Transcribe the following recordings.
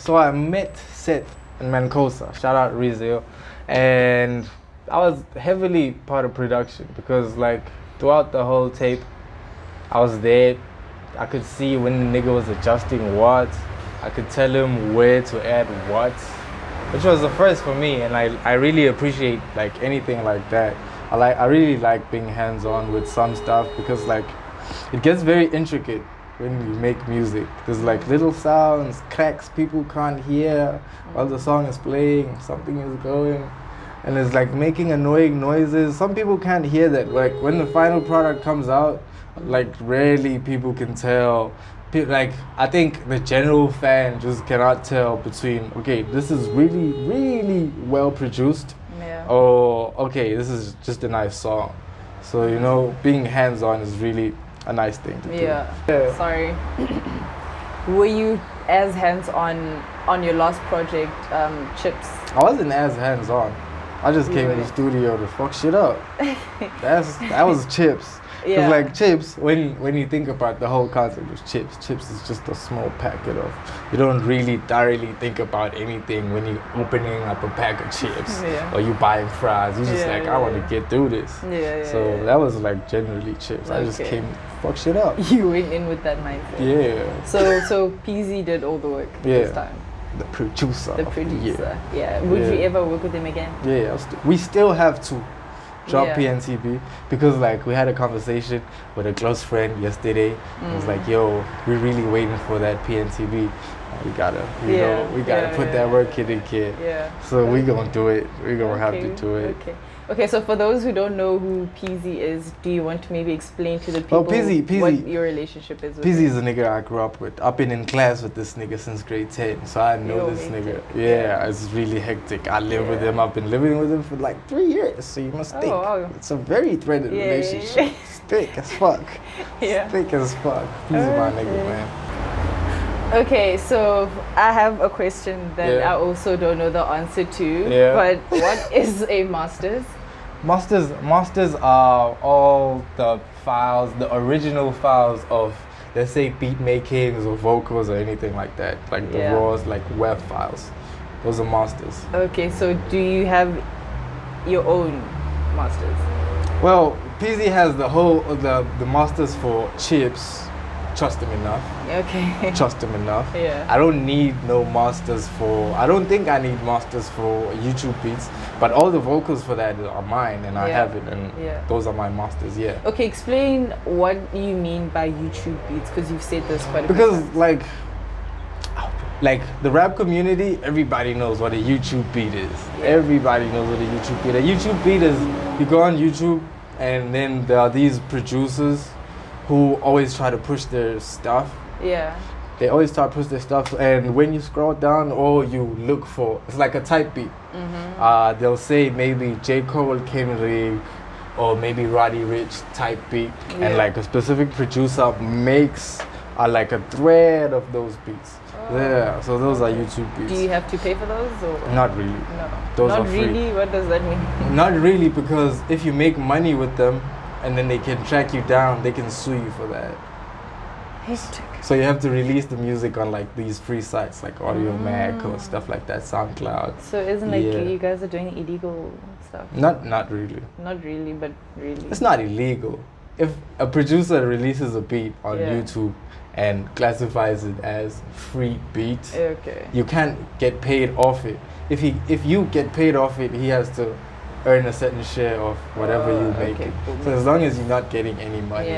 so I met Seth in Mancosa. Shout out Rizio. And I was heavily part of production because like throughout the whole tape, I was there. I could see when the nigga was adjusting what. I could tell him where to add what, which was the first for me. And I really appreciate like anything like that. I really like being hands-on with some stuff because like it gets very intricate when you make music. There's like little sounds, cracks people can't hear while the song is playing, something is going. And it's like making annoying noises. Some people can't hear that. Like when the final product comes out, like rarely people can tell. Like I think the general fan just cannot tell between, okay, this is really, really well produced, or okay, this is just a nice song. So you know, being hands-on is really a nice thing to do. Yeah. Sorry. Were you as hands-on on your last project, Chips? I wasn't as hands-on. I just came to the studio to fuck shit up. That was Chips. Because like Chips, when you think about the whole concept of Chips is just a small packet of, you don't really thoroughly think about anything when you're opening up a pack of chips or you buying fries. You're just I want to get through this. So that was like generally Chips. I just came to fuck shit up. You went in with that mindset. Yeah. So Pheezy did all the work this time. The producer. Would you ever work with him again? Yeah, we still have to drop PNTB because like we had a conversation with a close friend yesterday. It was like, yo, we're really waiting for that PNTB. We gotta, we gotta put that work in the kid. So we gonna do it. We gonna have to do it. Okay, so for those who don't know who Pheezy is, do you want to maybe explain to the people Pheezy, what your relationship is with Pheezy is a nigga I grew up with. I've been in class with this nigga since grade 10, so I know this nigga. Yeah, it's really hectic. I live with him. I've been living with him for like 3 years, so you must think. It's a very threaded relationship. It's thick as fuck. Thick as fuck. Pheezy my nigga, man. Okay, so I have a question that I also don't know the answer to. But what is a masters? Masters are all the files, the original files of, let's say, beat makings or vocals or anything like that. Like the raws, like web files. Those are masters. Okay, so do you have your own masters? Well, Pheezy has the masters for Chips. Trust him enough. Okay. Trust him enough. I don't need no masters for, I don't think I need masters for YouTube beats, but all the vocals for that are mine and I have it, and those are my masters, Okay, explain what you mean by YouTube beats, because you've said this quite a bit. Because like the rap community, everybody knows what a YouTube beat is. Everybody knows what a YouTube beat is. A YouTube beat is, you go on YouTube and then there are these producers who always try to push their stuff. They always try to push their stuff, and when you scroll down or you look for, it's like a type beat. They'll say maybe J. Cole, Kendrick, or maybe Roddy Ricch type beat, and like a specific producer makes like a thread of those beats. So those are YouTube beats. Do you have to pay for those? Or? Not really. No. Those Not are free. Really? What does that mean? Not really, because if you make money with them, and then they can track you down, they can sue you for that. So you have to release the music on like these free sites like Audio Mac or stuff like that, SoundCloud. So isn't like you guys are doing illegal stuff? Not really. Not really, but really. It's not illegal. If a producer releases a beat on YouTube and classifies it as free beat, you can't get paid off it. If you get paid off it, he has to earn a certain share of whatever you make it. So as long as you're not getting any money,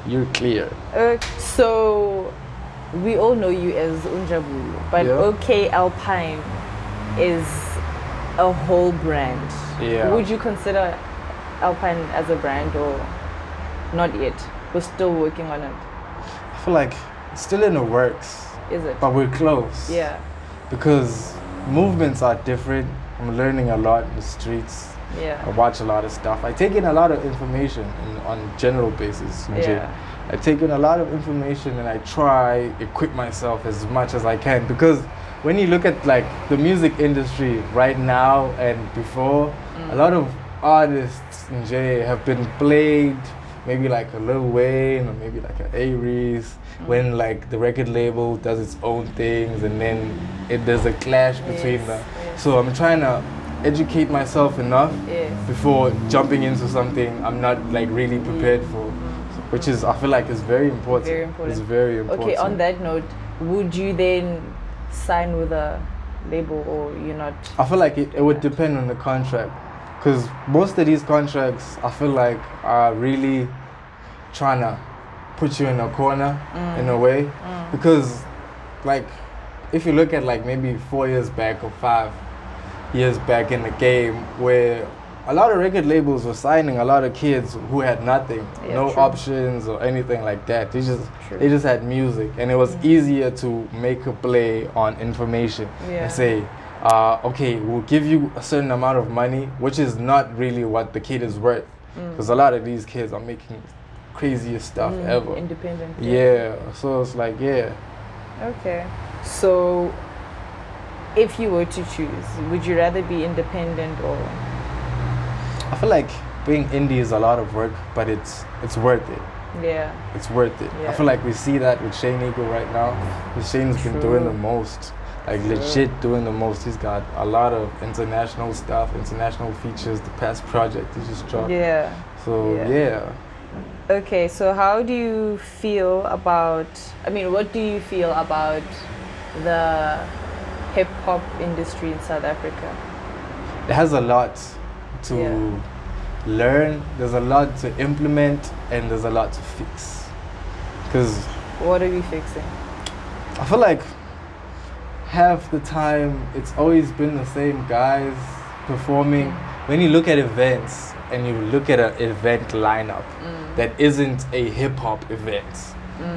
you're clear. So we all know you as Unjabu, but OK Alpine is a whole brand. Would you consider Alpine as a brand or not yet? We're still working on it. I feel like it's still in the works. Is it? But we're close. Because movements are different. I'm learning a lot in the streets. I watch a lot of stuff. I take in a lot of information on general basis. I take in a lot of information and I try equip myself as much as I can, because when you look at like the music industry right now and before, a lot of artists in J have been played maybe like a Lil Wayne or maybe like an Aries, when like the record label does its own things and then there's a clash between them. So I'm trying to educate myself enough before jumping into something I'm not like really prepared for, which is, I feel like, is very important. Very important. It's very important. Okay, on that note, would you then sign with a label or you're not? I feel like it would depend on the contract, because most of these contracts I feel like are really trying to put you in a corner in a way, because like if you look at like maybe 4 years back or 5 years back in the game, where a lot of record labels were signing a lot of kids who had nothing, no options or anything like that. They just had music, and it was easier to make a play on information and say, okay, we'll give you a certain amount of money, which is not really what the kid is worth, because a lot of these kids are making craziest stuff ever. Independent. Yeah, so it's like, Okay. So if you were to choose, would you rather be independent or? I feel like being indie is a lot of work, but it's worth it. Yeah. It's worth it. I feel like we see that with Shane Eagle right now. Shane's been doing the most, like legit doing the most. He's got a lot of international stuff, international features. The past project he just dropped. Yeah. So Okay, so how do you feel about, what do you feel about the hip hop industry in South Africa? It has a lot to learn, there's a lot to implement, and there's a lot to fix. Because what are we fixing? I feel like half the time it's always been the same guys performing. When you look at events and you look at an event lineup that isn't a hip hop event,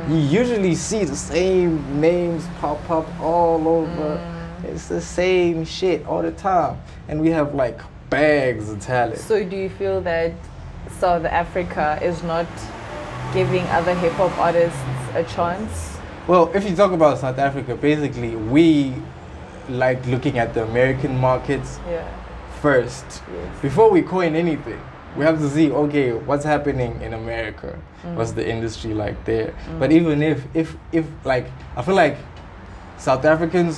you usually see the same names pop up all over. It's the same shit all the time, and we have like bags of talent. So do you feel that South Africa is not giving other hip hop artists a chance? Well, if you talk about South Africa, basically we like looking at the American markets first. Before we coin anything, we have to see, okay, what's happening in America? What's the industry like there? But even if like, I feel like South African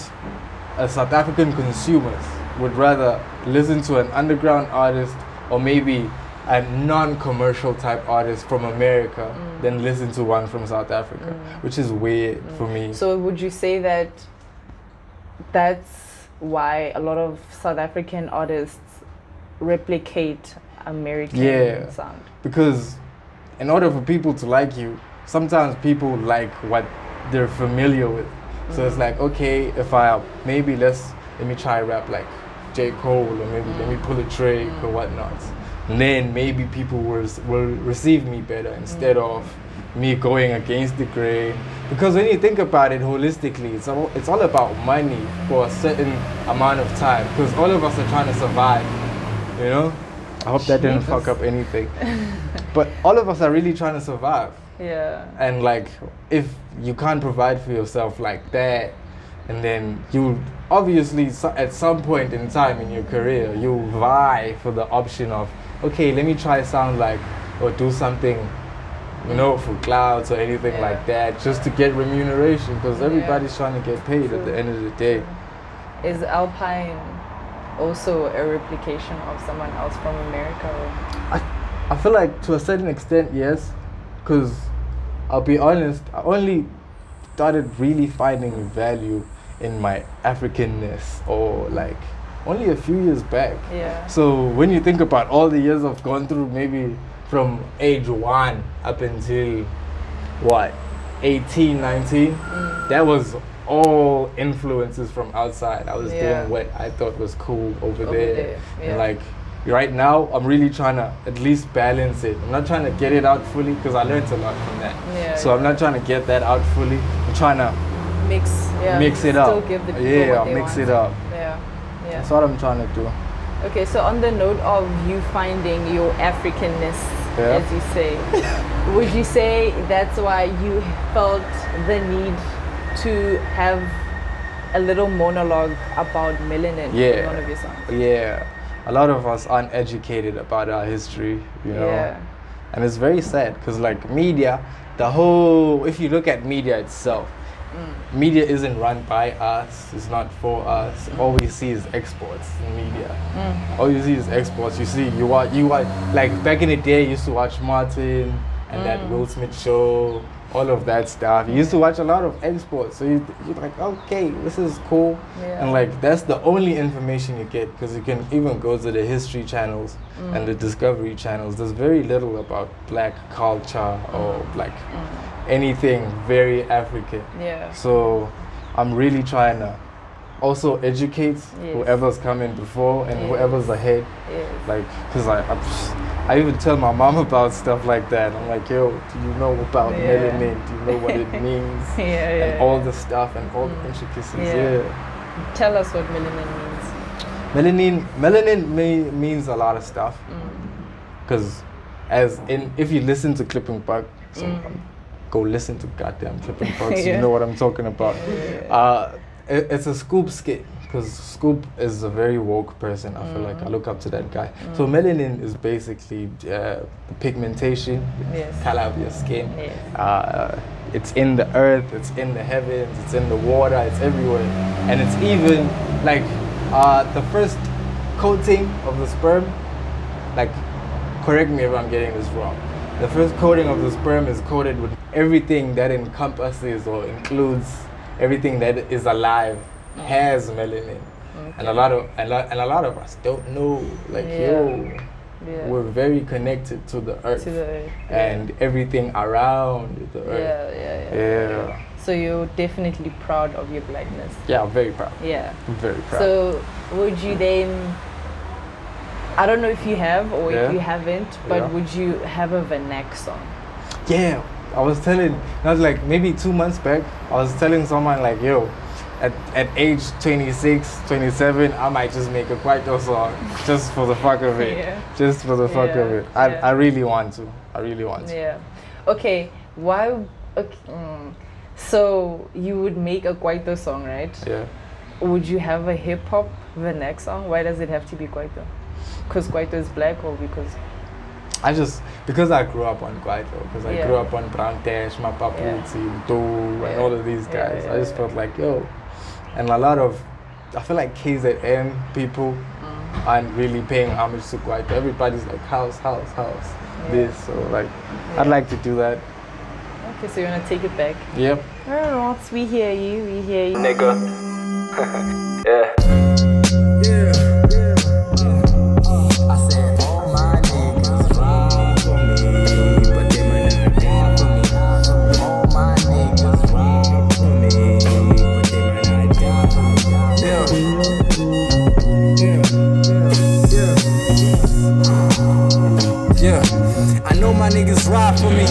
consumers would rather listen to an underground artist or maybe a non-commercial type artist from America than listen to one from South Africa, which is weird for me. So would you say that that's why a lot of South African artists replicate American sound? Because in order for people to like you, sometimes people like what they're familiar with. So it's like, okay, if let me try rap like J. Cole, or maybe let me pull a Drake or whatnot. And then maybe people will receive me better instead of me going against the grain. Because when you think about it holistically, it's all about money for a certain amount of time. Because all of us are trying to survive, you know? I hope that didn't fuck up anything. But all of us are really trying to survive. Yeah. And like, if you can't provide for yourself like that, and then you obviously at some point in time in your career, you vie for the option of, okay, let me try sound like, or do something, you know, for clouds or anything like that, just to get remuneration, because everybody's trying to get paid at the end of the day. Is Alpine also a replication of someone else from America? I feel like to a certain extent, yes, because I'll be honest, I only started really finding value in my Africanness or like only a few years back. Yeah. So when you think about all the years I've gone through, maybe from age 1 up until what, 18, 19, that was all influences from outside. I was doing what I thought was cool over there. And like right now, I'm really trying to at least balance it. I'm not trying to get it out fully because I learned a lot from that. So I'm not trying to get that out fully. I'm trying to mix it up. Give the people what they mix want. it up. Yeah. That's what I'm trying to do. Okay, so on the note of you finding your Africanness, as you say, would you say that's why you felt the need to have a little monologue about melanin in one of your songs? Yeah. A lot of us aren't educated about our history, you know. And it's very sad because like media, if you look at media itself, media isn't run by us, it's not for us. All we see is exports in media. All you see is exports. You watch, like back in the day, you used to watch Martin and that Will Smith show, all of that stuff. You used to watch a lot of exports, so you're like, okay, this is cool. And like that's the only information you get, because you can even go to the history channels and the discovery channels. There's very little about black culture or like anything very African. So I'm really trying to also educate whoever's coming before and whoever's ahead. Like, because I even tell my mom about stuff like that. I'm like, yo, do you know about melanin? Do you know what it means? And all the stuff and all the intricacies. Tell us what melanin means. Melanin means a lot of stuff. Because if you listen to Clipping Bug, go listen to goddamn Clipping Bugs, you know what I'm talking about. It's a Scoop skit, because Scoop is a very woke person. I feel like I look up to that guy. So melanin is basically the pigmentation, color of your skin. It's in the earth, it's in the heavens, it's in the water, it's everywhere. And it's even like the first coating of the sperm, like, correct me if I'm getting this wrong. The first coating of the sperm is coated with everything that encompasses or includes everything that is alive, has melanin. And a lot of us don't know, like, we're very connected to the earth, and everything around the earth. So you're definitely proud of your blackness. Yeah, I'm very proud. I'm very proud. So would you then, I don't know if you have or if you haven't, but would you have a Vernac song? Yeah, I was like maybe 2 months back, I was telling someone like, yo, at age 26, 27, I might just make a Kwaito song just for the fuck of it. Just for the fuck of it. I really want to. Okay, why? So you would make a Kwaito song, right? Would you have a hip hop Vernac song? Why does it have to be Kwaito? Because Kwaito is black, or because? Because I grew up on Kwaito, because I grew up on Brown Dash, Pheezy, Do, and all of these guys. I just felt like, yo, and I feel like KZN people aren't really paying homage to Kwaito. Everybody's like house, this, so like, I'd like to do that. Okay, so you wanna take it back? Yep. Alright, we hear you, Nigga. Yeah. I know my niggas ride for me.